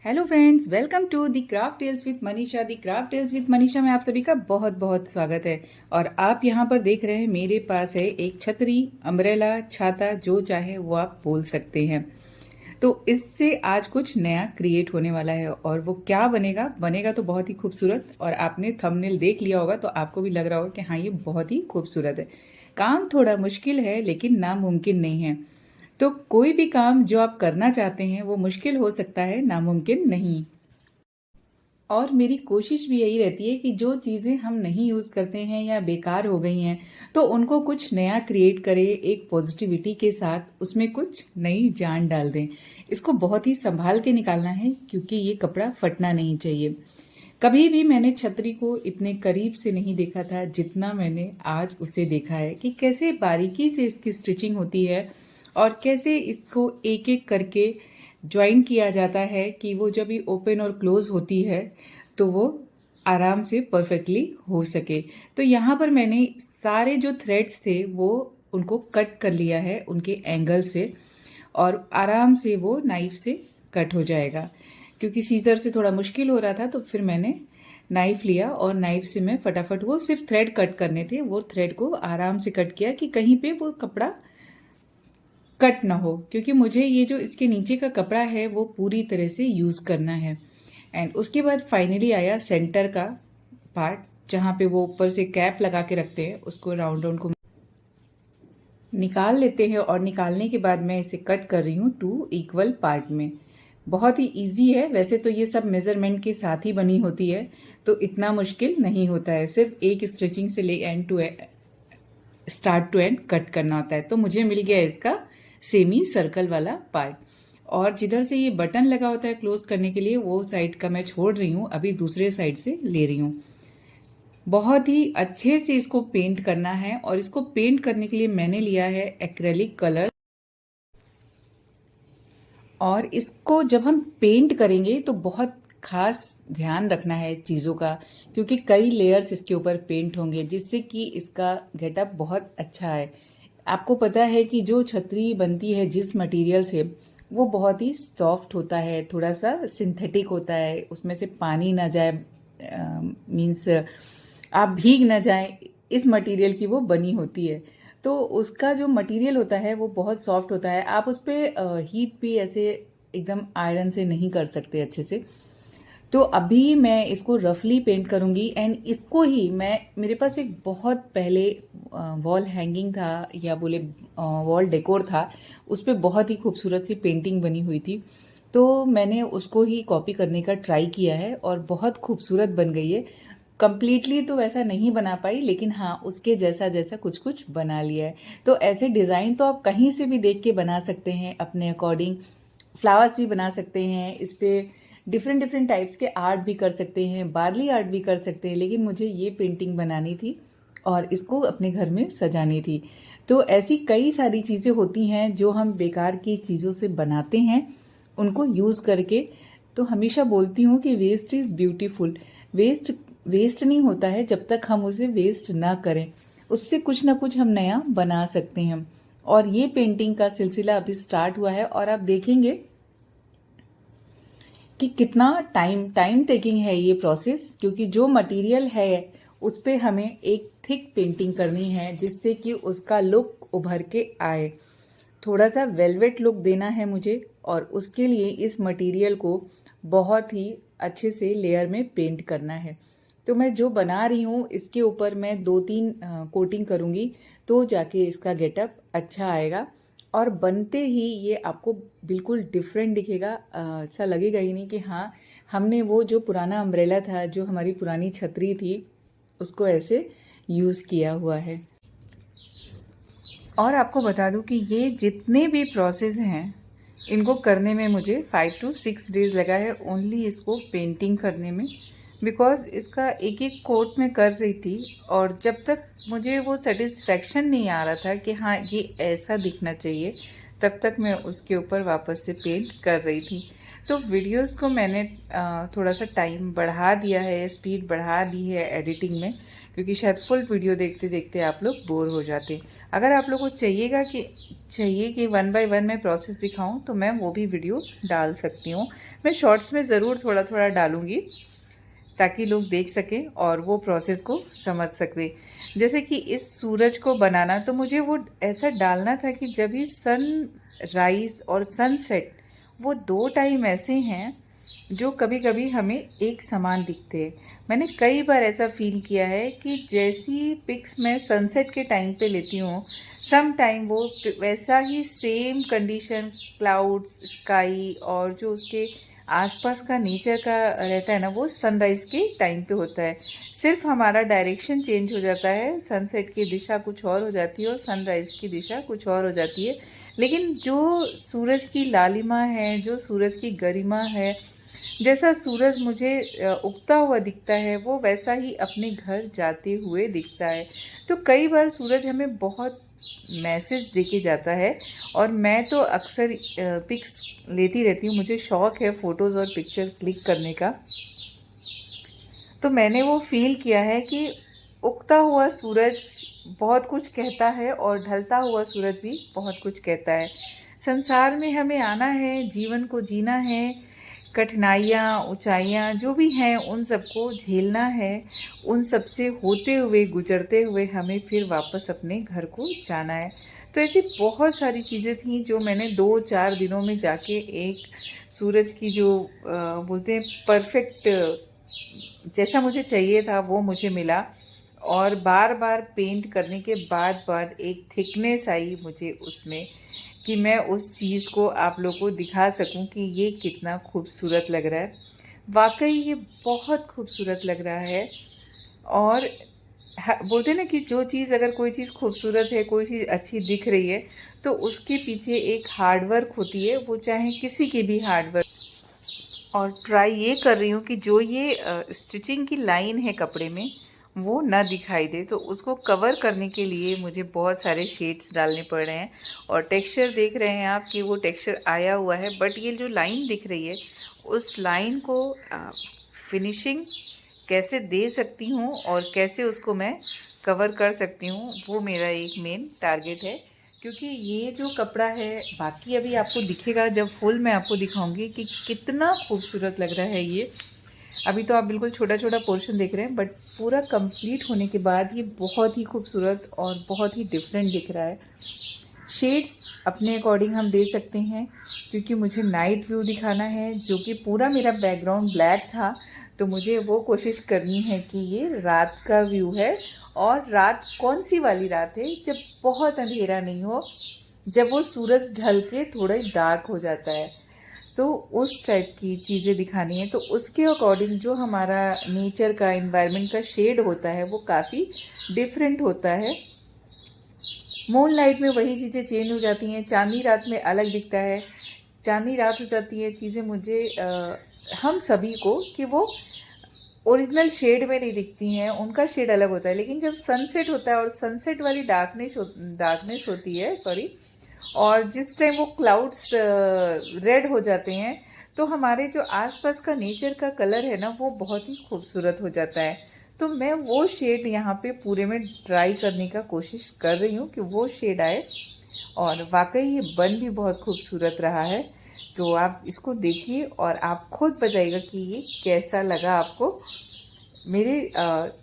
Hello friends, welcome to the craft tales with Manisha. The craft tales with Manisha में आप सभी का बहुत बहुत स्वागत है। और आप यहाँ पर देख रहे हैं मेरे पास है एक छतरी, अम्ब्रेला, छाता, जो चाहे वो आप बोल सकते हैं। तो इससे आज कुछ नया क्रिएट होने वाला है और वो क्या बनेगा तो बहुत ही खूबसूरत। और आपने थंबनेल देख लिया होगा तो आपको भी लग रहा होगा कि हाँ, ये बहुत ही खूबसूरत है। काम थोड़ा मुश्किल है लेकिन नामुमकिन नहीं है। तो कोई भी काम जो आप करना चाहते हैं वो मुश्किल हो सकता है, नामुमकिन नहीं। और मेरी कोशिश भी यही रहती है कि जो चीज़ें हम नहीं यूज़ करते हैं या बेकार हो गई हैं तो उनको कुछ नया क्रिएट करें, एक पॉजिटिविटी के साथ उसमें कुछ नई जान डाल दें। इसको बहुत ही संभाल के निकालना है क्योंकि ये कपड़ा फटना नहीं चाहिए। कभी भी मैंने छतरी को इतने करीब से नहीं देखा था जितना मैंने आज उसे देखा है कि कैसे बारीकी से इसकी स्टिचिंग होती है और कैसे इसको एक एक करके ज्वाइन किया जाता है कि वो जब भी ओपन और क्लोज होती है तो वो आराम से परफेक्टली हो सके। तो यहाँ पर मैंने सारे जो थ्रेड्स थे वो उनको कट कर लिया है उनके एंगल से, और आराम से वो नाइफ से कट हो जाएगा। क्योंकि सीजर से थोड़ा मुश्किल हो रहा था तो फिर मैंने नाइफ लिया और नाइफ से मैं फटाफट, वो सिर्फ थ्रेड कट करने थे, वो थ्रेड को आराम से कट किया कि कहीं पे वो कपड़ा कट ना हो, क्योंकि मुझे ये जो इसके नीचे का कपड़ा है वो पूरी तरह से यूज़ करना है। एंड उसके बाद फाइनली आया सेंटर का पार्ट, जहाँ पे वो ऊपर से कैप लगा के रखते हैं, उसको राउंड राउंड को निकाल लेते हैं और निकालने के बाद मैं इसे कट कर रही हूँ 2 इक्वल पार्ट में। बहुत ही इजी है, वैसे तो ये सब मेजरमेंट के साथ ही बनी होती है तो इतना मुश्किल नहीं होता है, सिर्फ एक स्टिचिंग से ले end to start to end cut करना होता है। तो मुझे मिल गया इसका सेमी सर्कल वाला पार्ट। और जिधर से ये बटन लगा होता है क्लोज करने के लिए, वो साइड का मैं छोड़ रही हूँ, अभी दूसरे साइड से ले रही हूँ। बहुत ही अच्छे से इसको पेंट करना है और इसको पेंट करने के लिए मैंने लिया है एक्रेलिक कलर। और इसको जब हम पेंट करेंगे तो बहुत खास ध्यान रखना है चीज़ों का, क्योंकि कई लेयर्स इसके ऊपर पेंट होंगे जिससे कि इसका गेटअप बहुत अच्छा है। आपको पता है कि जो छतरी बनती है जिस मटेरियल से, वो बहुत ही सॉफ्ट होता है, थोड़ा सा सिंथेटिक होता है, उसमें से पानी ना जाए, मीन्स आप भीग ना जाए, इस मटेरियल की वो बनी होती है। तो उसका जो मटेरियल होता है वो बहुत सॉफ्ट होता है, आप उस पर हीट भी ऐसे एकदम आयरन से नहीं कर सकते अच्छे से। तो अभी मैं इसको रफली पेंट करूंगी एंड इसको ही मैं, मेरे पास एक बहुत पहले वॉल हैंगिंग था या बोले वॉल डेकोर था, उस पर बहुत ही खूबसूरत सी पेंटिंग बनी हुई थी, तो मैंने उसको ही कॉपी करने का ट्राई किया है और बहुत खूबसूरत बन गई है। कंप्लीटली तो वैसा नहीं बना पाई लेकिन हाँ, उसके जैसा जैसा कुछ कुछ बना लिया है। तो ऐसे डिज़ाइन तो आप कहीं से भी देख के बना सकते हैं अपने अकॉर्डिंग। फ्लावर्स भी बना सकते हैं, इस पर डिफरेंट डिफरेंट टाइप्स के आर्ट भी कर सकते हैं, बार्ली आर्ट भी कर सकते हैं, लेकिन मुझे ये पेंटिंग बनानी थी और इसको अपने घर में सजानी थी। तो ऐसी कई सारी चीज़ें होती हैं जो हम बेकार की चीज़ों से बनाते हैं, उनको यूज़ करके। तो हमेशा बोलती हूँ कि waste is beautiful. Waste waste नहीं होता है जब तक हम उसे वेस्ट ना करें, उससे कुछ ना कुछ हम नया बना सकते हैं। और ये पेंटिंग का सिलसिला अभी स्टार्ट हुआ है और आप देखेंगे कि कितना टाइम टेकिंग है ये प्रोसेस, क्योंकि जो मटेरियल है उस पे हमें एक थिक पेंटिंग करनी है जिससे कि उसका लुक उभर के आए। थोड़ा सा वेलवेट लुक देना है मुझे और उसके लिए इस मटेरियल को बहुत ही अच्छे से लेयर में पेंट करना है। तो मैं जो बना रही हूँ इसके ऊपर मैं 2-3 कोटिंग करूँगी तो जाके इसका गेटअप अच्छा आएगा। और बनते ही ये आपको बिल्कुल डिफरेंट दिखेगा, ऐसा लगेगा ही नहीं कि हाँ, हमने वो जो पुराना अम्ब्रेला था, जो हमारी पुरानी छतरी थी, उसको ऐसे यूज़ किया हुआ है। और आपको बता दूं कि ये जितने भी प्रोसेस हैं इनको करने में मुझे 5 to 6 डेज लगा है ओनली इसको पेंटिंग करने में। बिकॉज इसका एक एक कोट में कर रही थी और जब तक मुझे वो सेटिस्फैक्शन नहीं आ रहा था कि हाँ ये ऐसा दिखना चाहिए, तब तक मैं उसके ऊपर वापस से पेंट कर रही थी। तो वीडियोस को मैंने थोड़ा सा टाइम बढ़ा दिया है, स्पीड बढ़ा दी है एडिटिंग में, क्योंकि शायद फुल वीडियो देखते देखते आप लोग बोर हो जाते। अगर आप लोगों को चाहिए कि 1 बाय 1 मैं प्रोसेस दिखाऊं तो मैं वो भी वीडियो डाल सकती हूँ। मैं शॉर्ट्स में ज़रूर थोड़ा थोड़ा डालूंगी ताकि लोग देख सकें और वो प्रोसेस को समझ सकें। जैसे कि इस सूरज को बनाना तो मुझे वो ऐसा डालना था कि जब भी सन राइज और सनसेट, वो 2 टाइम ऐसे हैं जो कभी कभी हमें एक समान दिखते हैं। मैंने कई बार ऐसा फील किया है कि जैसी पिक्स मैं सनसेट के टाइम पे लेती हूँ, सम टाइम वो वैसा ही सेम कंडीशन क्लाउड्स, स्काई और जो उसके आसपास का नेचर का रहता है ना, वो सनराइज के टाइम पे होता है। सिर्फ हमारा डायरेक्शन चेंज हो जाता है, सनसेट की दिशा कुछ और हो जाती है और सनराइज की दिशा कुछ और हो जाती है। लेकिन जो सूरज की लालिमा है, जो सूरज की गरिमा है, जैसा सूरज मुझे उगता हुआ दिखता है, वो वैसा ही अपने घर जाते हुए दिखता है। तो कई बार सूरज हमें बहुत मैसेज देके जाता है और मैं तो अक्सर पिक्स लेती रहती हूँ। मुझे शौक है फ़ोटोज़ और पिक्चर क्लिक करने का। तो मैंने वो फील किया है कि उगता हुआ सूरज बहुत कुछ कहता है और ढलता हुआ सूरज भी बहुत कुछ कहता है। संसार में हमें आना है, जीवन को जीना है, कठिनाइयाँ, ऊंचाइयाँ जो भी हैं उन सबको झेलना है, उन सब से होते हुए, गुजरते हुए हमें फिर वापस अपने घर को जाना है। तो ऐसी बहुत सारी चीज़ें थीं जो मैंने 2-4 दिनों में जाके एक सूरज की जो बोलते हैं परफेक्ट, जैसा मुझे चाहिए था वो मुझे मिला। और बार बार पेंट करने के बाद एक थिकनेस आई मुझे उसमें कि मैं उस चीज़ को आप लोगों को दिखा सकूं कि ये कितना खूबसूरत लग रहा है। वाकई ये बहुत खूबसूरत लग रहा है। और बोलते हैं ना कि जो चीज़, अगर कोई चीज़ खूबसूरत है, कोई चीज़ अच्छी दिख रही है, तो उसके पीछे एक हार्डवर्क होती है, वो चाहे किसी की भी हार्डवर्क। और ट्राई ये कर रही हूँ कि जो ये स्टिचिंग की लाइन है कपड़े में, वो ना दिखाई दे। तो उसको कवर करने के लिए मुझे बहुत सारे शेड्स डालने पड़ रहे हैं। और टेक्सचर देख रहे हैं आप कि वो टेक्सचर आया हुआ है, बट ये जो लाइन दिख रही है, उस लाइन को फिनिशिंग कैसे दे सकती हूँ और कैसे उसको मैं कवर कर सकती हूँ, वो मेरा एक मेन टारगेट है। क्योंकि ये जो कपड़ा है, बाकी अभी आपको दिखेगा जब फुल मैं आपको दिखाऊंगी कि कितना खूबसूरत लग रहा है ये। अभी तो आप बिल्कुल छोटा छोटा पोर्शन देख रहे हैं, बट पूरा कंप्लीट होने के बाद ये बहुत ही खूबसूरत और बहुत ही डिफरेंट दिख रहा है। शेड्स अपने अकॉर्डिंग हम दे सकते हैं, क्योंकि मुझे नाइट व्यू दिखाना है, जो कि पूरा मेरा बैकग्राउंड ब्लैक था, तो मुझे वो कोशिश करनी है कि ये रात का व्यू है। और रात कौन सी वाली रात है, जब बहुत अंधेरा नहीं हो, जब वो सूरज ढल के थोड़ा डार्क हो जाता है, तो उस टाइप की चीज़ें दिखानी है। तो उसके अकॉर्डिंग जो हमारा नेचर का, एनवायरनमेंट का शेड होता है, वो काफ़ी डिफरेंट होता है। मून लाइट में वही चीज़ें चेंज हो जाती हैं, चांदनी रात में अलग दिखता है। चांदनी रात हो जाती है, चीज़ें मुझे हम सभी को कि वो ओरिजिनल शेड में नहीं दिखती हैं, उनका शेड अलग होता है। लेकिन जब सनसेट होता है और सनसेट वाली डार्कनेस होती है, सॉरी, और जिस टाइम वो क्लाउड्स रेड हो जाते हैं, तो हमारे जो आसपास का नेचर का कलर है ना, वो बहुत ही खूबसूरत हो जाता है। तो मैं वो शेड यहाँ पे पूरे में ट्राई करने का कोशिश कर रही हूँ कि वो शेड आए, और वाकई ये बन भी बहुत खूबसूरत रहा है। तो आप इसको देखिए और आप खुद बताइएगा कि ये कैसा लगा आपको। मेरे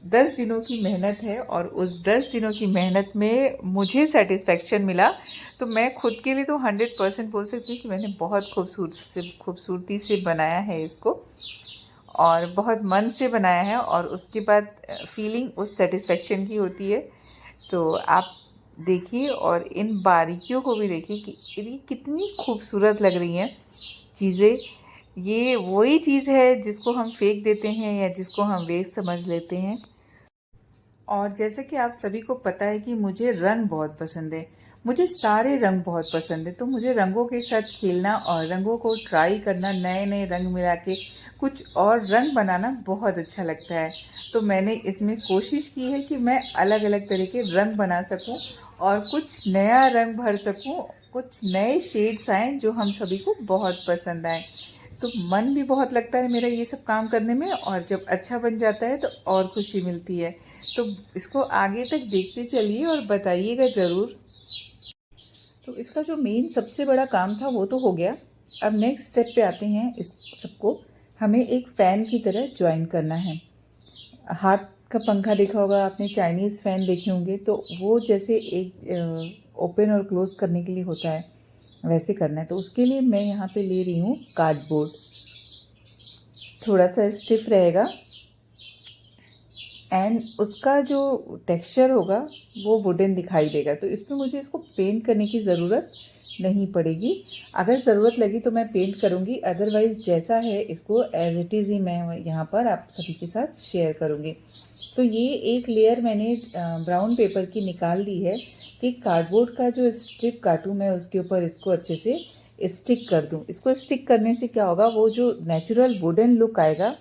10 दिनों की मेहनत है और उस 10 दिनों की मेहनत में मुझे सेटिस्फेक्शन मिला, तो मैं खुद के लिए तो 100% बोल सकती हूँ कि मैंने बहुत खूबसूरती से बनाया है इसको, और बहुत मन से बनाया है। और उसके बाद फीलिंग उस सेटिस्फेक्शन की होती है। तो आप देखिए और इन बारीकियों को भी देखिए कि ये कितनी खूबसूरत लग रही हैं चीज़ें। ये वही चीज़ है जिसको हम फेंक देते हैं या जिसको हम वेस्ट समझ लेते हैं। और जैसे कि आप सभी को पता है कि मुझे रंग बहुत पसंद है, मुझे सारे रंग बहुत पसंद है। तो मुझे रंगों के साथ खेलना और रंगों को ट्राई करना, नए नए रंग मिला के कुछ और रंग बनाना बहुत अच्छा लगता है। तो मैंने इसमें कोशिश की है कि मैं अलग अलग तरह के रंग बना सकूं और कुछ नया रंग भर सकूं, कुछ नए शेड्स आए जो हम सभी को बहुत पसंद आए। तो मन भी बहुत लगता है मेरा ये सब काम करने में, और जब अच्छा बन जाता है तो और खुशी मिलती है। तो इसको आगे तक देखते चलिए और बताइएगा ज़रूर। तो इसका जो मेन सबसे बड़ा काम था वो तो हो गया। अब नेक्स्ट स्टेप पे आते हैं। इस सबको हमें एक फ़ैन की तरह ज्वाइन करना है। हाथ का पंखा देखा होगा आपने, चाइनीज़ फ़ैन देखे होंगे, तो वो जैसे एक ओपन और क्लोज़ करने के लिए होता है वैसे करना है। तो उसके लिए मैं यहाँ पे ले रही हूँ कार्डबोर्ड। थोड़ा सा स्टिफ रहेगा एंड उसका जो टेक्सचर होगा वो वुडन दिखाई देगा। तो इसमें मुझे इसको पेंट करने की ज़रूरत नहीं पड़ेगी। अगर ज़रूरत लगी तो मैं पेंट करूँगी, अदरवाइज़ जैसा है इसको एज इट इज़ ही मैं यहाँ पर आप सभी के साथ शेयर करूँगी। तो ये एक लेयर मैंने ब्राउन पेपर की निकाल दी है कि कार्डबोर्ड का जो स्ट्रिप काटूँ मैं उसके ऊपर इसको अच्छे से स्टिक कर दूँ। इसको स्टिक करने से क्या होगा, वो जो नेचुरल वुडन लुक आएगा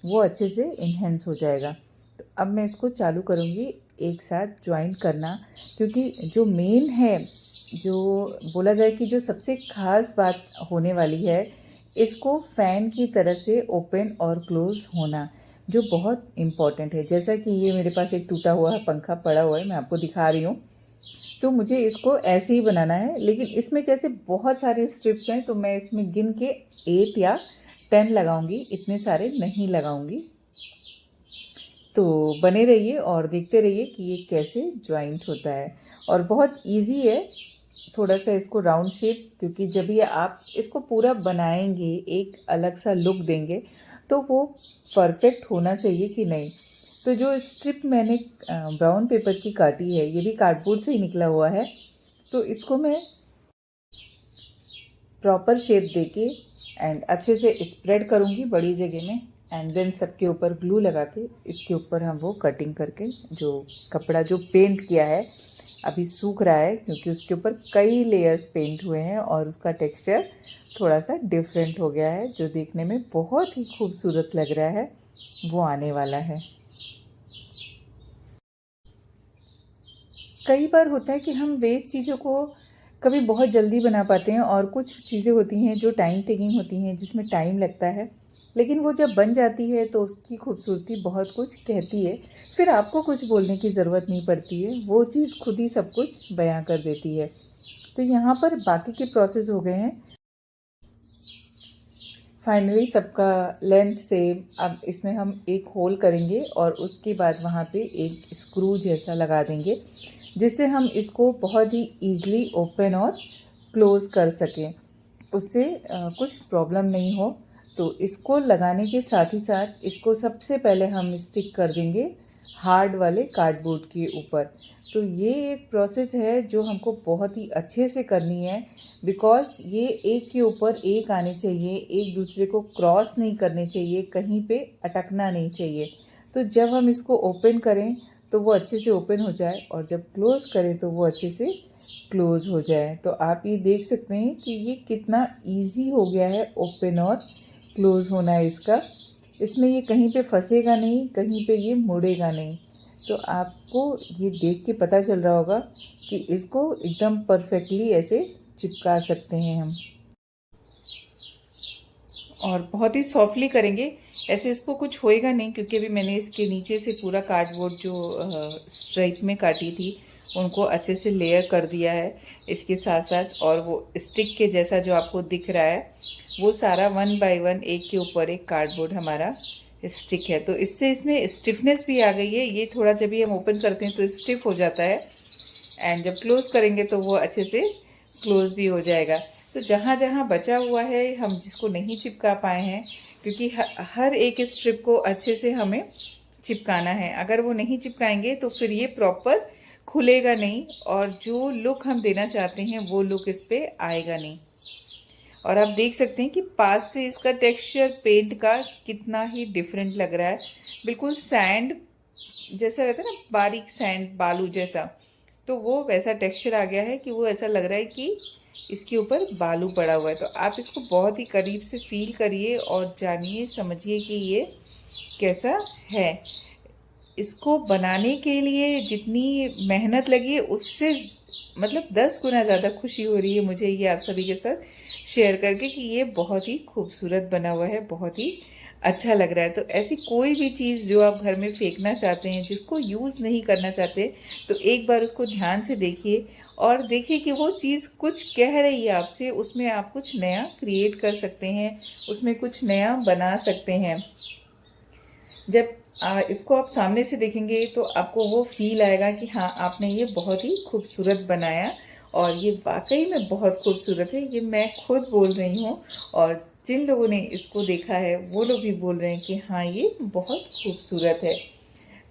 वो अच्छे से इन्हेंस हो जाएगा। तो अब मैं इसको चालू करूँगी एक साथ ज्वाइन करना, क्योंकि जो मेन है, जो बोला जाए कि जो सबसे ख़ास बात होने वाली है, इसको फ़ैन की तरह से ओपन और क्लोज़ होना, जो बहुत इम्पॉर्टेंट है। जैसा कि ये मेरे पास एक टूटा हुआ पंखा पड़ा हुआ है, मैं आपको दिखा रही हूँ। तो मुझे इसको ऐसे ही बनाना है, लेकिन इसमें कैसे बहुत सारे स्ट्रिप्स हैं, तो मैं इसमें गिन के 8 या 10 लगाऊंगी, इतने सारे नहीं लगाऊंगी। तो बने रहिए और देखते रहिए कि ये कैसे ज्वाइंट होता है। और बहुत इजी है। थोड़ा सा इसको राउंड शेप, क्योंकि जब ये आप इसको पूरा बनाएंगे, एक अलग सा लुक देंगे, तो वो परफेक्ट होना चाहिए कि नहीं। तो जो स्ट्रिप मैंने ब्राउन पेपर की काटी है, ये भी कार्डबोर्ड से ही निकला हुआ है। तो इसको मैं प्रॉपर शेप देके एंड अच्छे से स्प्रेड करूँगी बड़ी जगह में, एंड देन सबके ऊपर ग्लू लगा के इसके ऊपर हम वो कटिंग करके जो कपड़ा जो पेंट किया है अभी सूख रहा है, क्योंकि उसके ऊपर कई लेयर्स पेंट हुए हैं और उसका टेक्सचर थोड़ा सा डिफरेंट हो गया है, जो देखने में बहुत ही खूबसूरत लग रहा है, वो आने वाला है। कई बार होता है कि हम वेस्ट चीज़ों को कभी बहुत जल्दी बना पाते हैं, और कुछ चीज़ें होती हैं जो टाइम टेकिंग होती हैं, जिसमें टाइम लगता है, लेकिन वो जब बन जाती है तो उसकी खूबसूरती बहुत कुछ कहती है। फिर आपको कुछ बोलने की ज़रूरत नहीं पड़ती है, वो चीज़ खुद ही सब कुछ बयां कर देती है। तो यहाँ पर बाकी के प्रोसेस हो गए हैं। फाइनली सबका लेंथ सेम। अब इसमें हम एक होल करेंगे और उसके बाद वहाँ पे एक स्क्रू जैसा लगा देंगे, जिससे हम इसको बहुत ही ईज़िली ओपन और क्लोज़ कर सकें, उससे कुछ प्रॉब्लम नहीं हो। तो इसको लगाने के साथ ही साथ इसको सबसे पहले हम स्टिक कर देंगे हार्ड वाले कार्डबोर्ड के ऊपर। तो ये एक प्रोसेस है जो हमको बहुत ही अच्छे से करनी है, बिकॉज़ ये एक के ऊपर एक आने चाहिए, एक दूसरे को क्रॉस नहीं करने चाहिए, कहीं पे अटकना नहीं चाहिए। तो जब हम इसको ओपन करें तो वो अच्छे से ओपन हो जाए, और जब क्लोज़ करें तो वो अच्छे से क्लोज़ हो जाए। तो आप ये देख सकते हैं कि ये कितना इजी हो गया है ओपन और क्लोज़ होना है इसका। इसमें ये कहीं पे फंसेगा नहीं, कहीं पे ये मुड़ेगा नहीं। तो आपको ये देख के पता चल रहा होगा कि इसको एकदम परफेक्टली ऐसे चिपका सकते हैं हम, और बहुत ही सॉफ्टली करेंगे। ऐसे इसको कुछ होएगा नहीं, क्योंकि अभी मैंने इसके नीचे से पूरा कार्डबोर्ड जो स्ट्राइप में काटी थी उनको अच्छे से लेयर कर दिया है इसके साथ साथ। और वो स्टिक के जैसा जो आपको दिख रहा है, वो सारा 1 बाय 1 एक के ऊपर एक कार्डबोर्ड हमारा स्टिक है। तो इससे इसमें स्टिफनेस भी आ गई है। ये थोड़ा जब भी हम ओपन करते हैं तो स्टिफ हो जाता है, एंड जब क्लोज करेंगे तो वो अच्छे से क्लोज भी हो जाएगा। तो जहाँ जहाँ बचा हुआ है, हम जिसको नहीं चिपका पाए हैं, क्योंकि हर एक स्ट्रिप को अच्छे से हमें चिपकाना है। अगर वो नहीं चिपकाएंगे तो फिर ये प्रॉपर खुलेगा नहीं, और जो लुक हम देना चाहते हैं वो लुक इस पर आएगा नहीं। और आप देख सकते हैं कि पास से इसका टेक्सचर पेंट का कितना ही डिफरेंट लग रहा है। बिल्कुल सैंड जैसा रहता है ना, बारीक सैंड बालू जैसा, तो वो वैसा टेक्सचर आ गया है कि वो ऐसा लग रहा है कि इसके ऊपर बालू पड़ा हुआ है। तो आप इसको बहुत ही करीब से फील करिए और जानिए, समझिए कि ये कैसा है। इसको बनाने के लिए जितनी मेहनत लगी है उससे मतलब 10 गुना ज़्यादा खुशी हो रही है मुझे ये आप सभी के साथ शेयर करके, कि ये बहुत ही खूबसूरत बना हुआ है, बहुत ही अच्छा लग रहा है। तो ऐसी कोई भी चीज़ जो आप घर में फेंकना चाहते हैं, जिसको यूज़ नहीं करना चाहते, तो एक बार उसको ध्यान से देखिए और देखिए कि वो चीज़ कुछ कह रही है आपसे, उसमें आप कुछ नया क्रिएट कर सकते हैं, उसमें कुछ नया बना सकते हैं। जब इसको आप सामने से देखेंगे तो आपको वो फ़ील आएगा कि हाँ, आपने ये बहुत ही खूबसूरत बनाया और ये वाक़ई में बहुत खूबसूरत है। ये मैं खुद बोल रही हूँ और जिन लोगों ने इसको देखा है, वो लोग भी बोल रहे हैं कि हाँ, ये बहुत खूबसूरत है।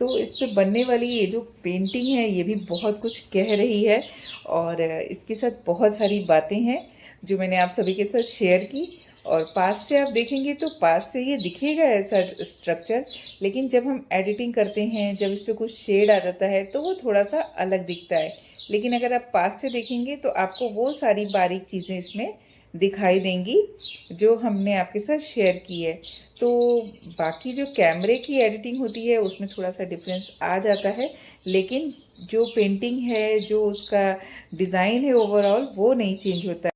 तो इस पे बनने वाली ये जो पेंटिंग है, ये भी बहुत कुछ कह रही है और इसके साथ बहुत सारी बातें हैं जो मैंने आप सभी के साथ शेयर की। और पास से आप देखेंगे तो पास से ये दिखेगा ऐसा स्ट्रक्चर, लेकिन जब हम एडिटिंग करते हैं, जब इस पे कुछ शेड आ जाता है तो वो थोड़ा सा अलग दिखता है। लेकिन अगर आप पास से देखेंगे तो आपको वो सारी बारीक चीज़ें इसमें दिखाई देंगी जो हमने आपके साथ शेयर की है। तो बाकी जो कैमरे की एडिटिंग होती है उसमें थोड़ा सा डिफरेंस आ जाता है, लेकिन जो पेंटिंग है, जो उसका डिज़ाइन है ओवरऑल, वो नहीं चेंज होता है।